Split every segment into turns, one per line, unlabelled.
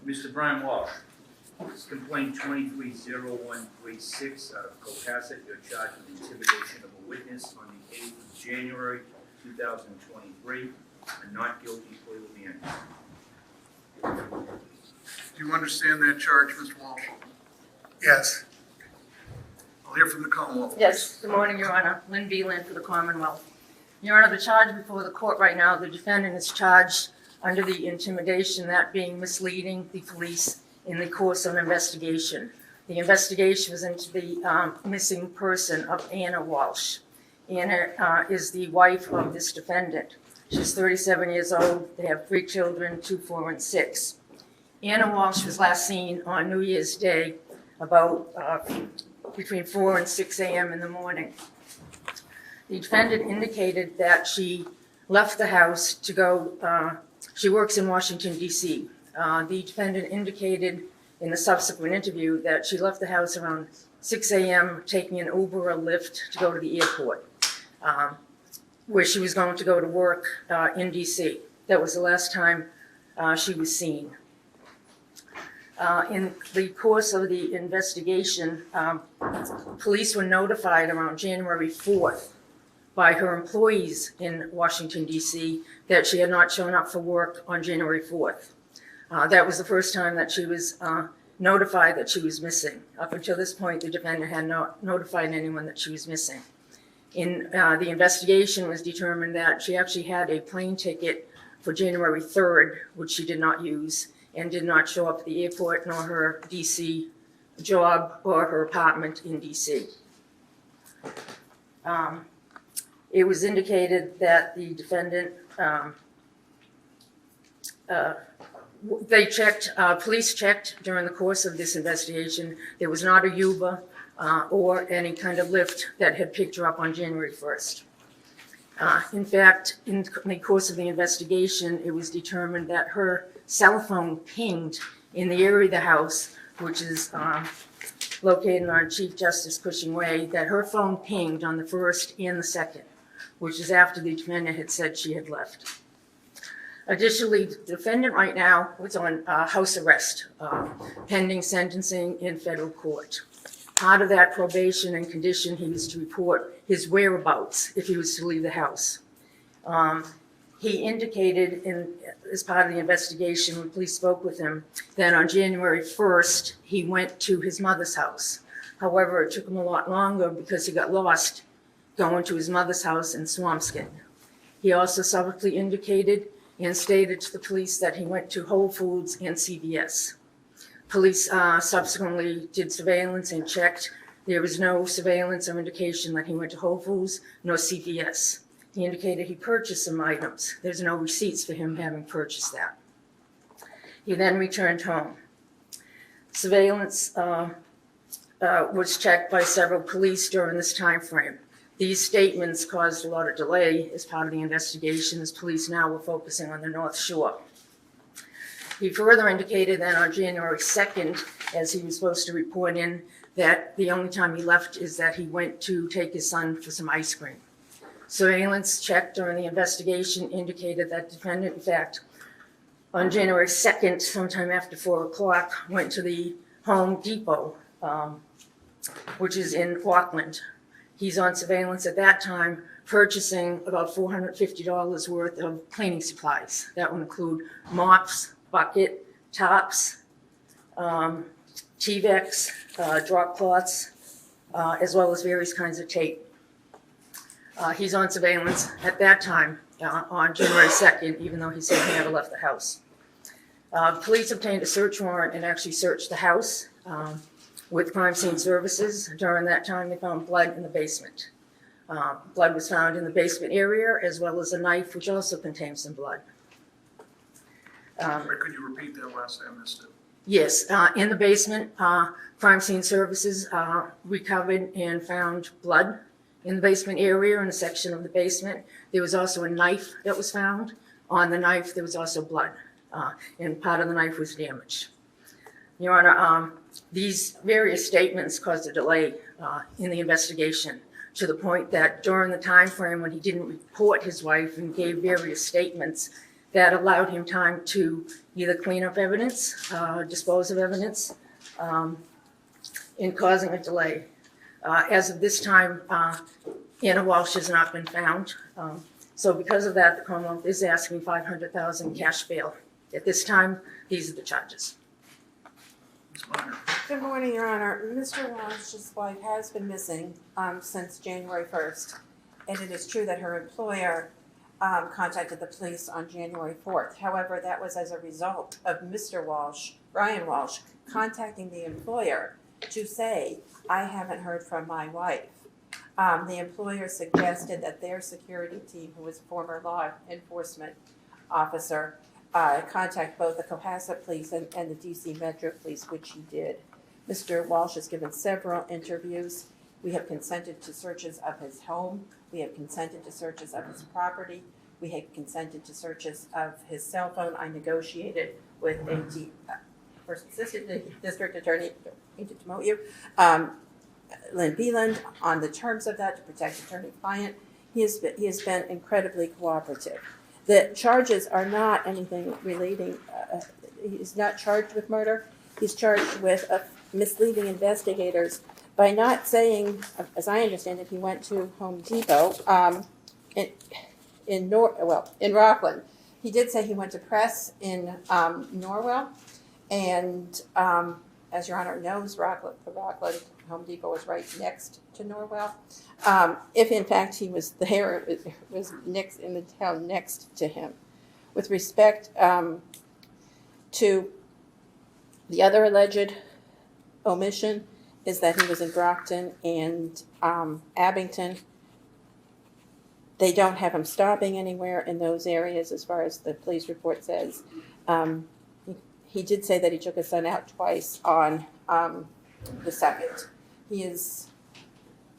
Mr. Brian Walshe, this complaint 230136 out of Cohasset, you're charged with intimidation of a witness on the 8th of January 2023, and not guilty plea will be entered.
Do you understand that charge, Mr. Walsh?
Yes.
I'll hear from the Commonwealth.
Yes, good morning, Your Honor. Lynn Beeland for the Commonwealth. Your Honor, the charge before the court right now, the defendant is charged under the intimidation, that being misleading the police in the course of an investigation. The investigation was into the missing person of Anna Walshe. Anna is the wife of this defendant. She's 37 years old. They have 3 children, 2, 4, and 6. Anna Walshe was last seen on New Year's Day about between 4 and 6 a.m. in the morning. The defendant indicated that she left the house to go, she works in Washington, D.C. The defendant indicated in the subsequent interview that she left the house around 6 a.m. taking an Uber or Lyft to go to the airport, where she was going to go to work in D.C. That was the last time she was seen. In the course of the investigation, police were notified around January 4th by her employees in Washington, D.C. that she had not shown up for work on January 4th. That was the first time that she was notified that she was missing. Up until this point, the defendant had not notified anyone that she was missing. In the investigation, was determined that she actually had a plane ticket for January 3rd, which she did not use, and did not show up at the airport, nor her D.C. job or her apartment in D.C. It was indicated that the defendant, police checked during the course of this investigation. There was not a Uber or any kind of Lyft that had picked her up on January 1st. In fact, in the course of the investigation, it was determined that her cell phone pinged in the area of the house, which is located on Chief Justice Cushing Way, that her phone pinged on the 1st and the 2nd, which is after the defendant had said she had left. Additionally, the defendant right now was on house arrest, pending sentencing in federal court. Part of that probation and condition, he was to report his whereabouts if he was to leave the house. He indicated as part of the investigation, when police spoke with him, that on January 1st, he went to his mother's house. However, it took him a lot longer because he got lost going to his mother's house in Swampscott. He also subsequently indicated and stated to the police that he went to Whole Foods and CVS. Police subsequently did surveillance and checked. There was no surveillance or indication that he went to Whole Foods nor CVS. He indicated he purchased some items. There's no receipts for him having purchased that. He then returned home. Surveillance was checked by several police during this time frame. These statements caused a lot of delay as part of the investigation, as police now were focusing on the North Shore. He further indicated that on January 2nd, as he was supposed to report in, that the only time he left is that he went to take his son for some ice cream. Surveillance checked during the investigation indicated that the defendant, in fact, on January 2nd, sometime after 4 o'clock, went to the Home Depot, which is in Auckland. He's on surveillance at that time, purchasing about $450 worth of cleaning supplies. That would include mops, bucket, tops, T-Vex, drop cloths, as well as various kinds of tape. He's on surveillance at that time on January 2nd, even though he said he never left the house. Police obtained a search warrant and actually searched the house with crime scene services. During that time, they found blood in the basement. Blood was found in the basement area, as well as a knife, which also contained some blood.
Could you repeat that last time I missed it?
Yes, in the basement, crime scene services recovered and found blood in the basement area, in a section of the basement. There was also a knife that was found. On the knife, there was also blood, and part of the knife was damaged. Your Honor, these various statements caused a delay in the investigation. to the point that during the time frame when he didn't report his wife and gave various statements, that allowed him time to either clean up evidence, dispose of evidence, in causing a delay. As of this time, Anna Walshe has not been found. So because of that, the Commonwealth is asking $500,000 cash bail. At this time, these are the charges.
Ms. Minor.
Good morning, Your Honor. Mr. Walsh's wife has been missing since January 1st, and it is true that her employer contacted the police on January 4th. However, that was as a result of Mr. Walshe, Brian Walshe, contacting the employer to say, I haven't heard from my wife. The employer suggested that their security team, who was a former law enforcement officer, contact both the Cohasset police and the DC Metro police, which he did. Mr. Walshe has given several interviews. We have consented to searches of his home. We have consented to searches of his property. We have consented to searches of his cell phone. I negotiated with First Assistant District Attorney, to demote you, Lynn Beeland, on the terms of that to protect attorney-client. He has been incredibly cooperative. The charges are not anything relating, he's not charged with murder. He's charged with misleading investigators by not saying, as I understand it, he went to Home Depot in Rockland. He did say he went to Press in Norwell, and as Your Honor knows, the Rockland Home Depot is right next to Norwell. If in fact he was there, it was next in the town next to him. With respect to the other alleged omission, is that he was in Brockton and Abington. They don't have him stopping anywhere in those areas as far as the police report says. He did say that he took his son out twice on the 2nd. He is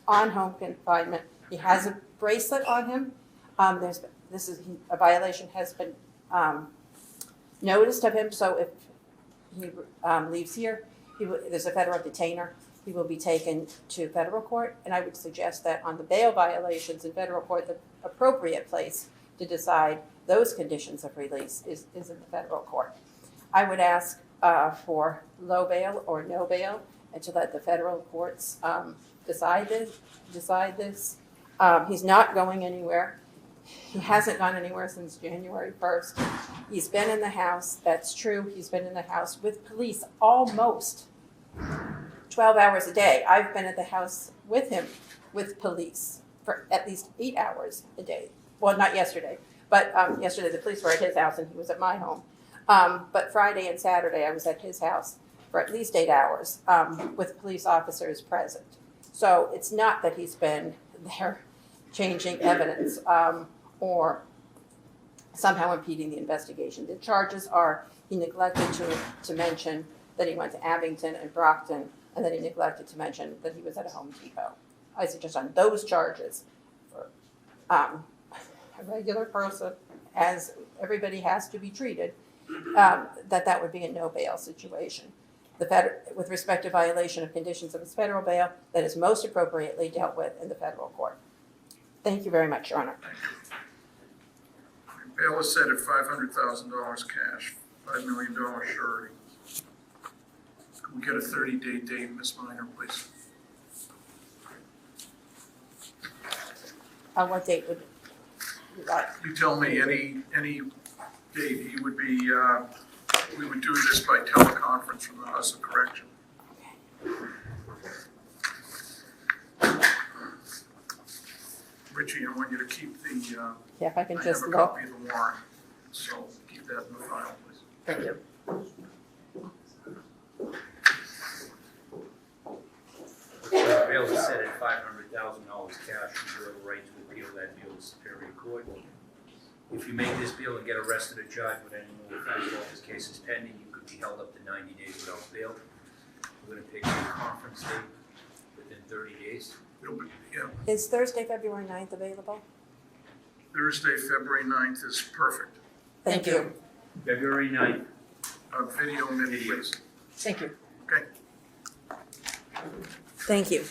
on home confinement. He has a bracelet on him. A violation has been noticed of him, so if he leaves here, there's a federal detainer. He will be taken to federal court, and I would suggest that on the bail violations in federal court, the appropriate place to decide those conditions of release is in the federal court. I would ask for low bail or no bail, and to let the federal courts decide this. He's not going anywhere. He hasn't gone anywhere since January 1st. He's been in the house. That's true. He's been in the house with police almost 12 hours a day. I've been at the house with him with police for at least 8 hours a day. Well, not yesterday, but yesterday the police were at his house and he was at my home. But Friday and Saturday I was at his house for at least 8 hours with police officers present. So it's not that he's been there changing evidence or somehow impeding the investigation. The charges are he neglected to mention that he went to Abington and Brockton, and that he neglected to mention that he was at a Home Depot. I suggest on those charges, for a regular person, as everybody has to be treated, that would be a no bail situation. With respect to violation of conditions of his federal bail, that is most appropriately dealt with in the federal court. Thank you very much, Your Honor.
Bail is set at $500,000 cash, $5 million surety. Can we get a 30-day date, Ms. Minor, please?
What date would you like?
You tell me any date. He would be, we would do this by teleconference from the House of Correction. Richie, I want you to keep the,
Yeah, if I can
I
just
have a
look.
copy of the warrant, so keep that in the file, please.
Thank you.
The bail is set at $500,000 cash. You have a right to appeal that bail to Superior Court. If you make this bail and get arrested or charged with any more offense while this case is pending, you could be held up to 90 days without bail. We're going to pick a conference date within 30 days.
It'll be, yeah,
Is Thursday, February 9th available?
Thursday, February 9th is perfect.
Thank you.
February 9th.
Video minute, please.
Thank you.
Okay.
Thank you.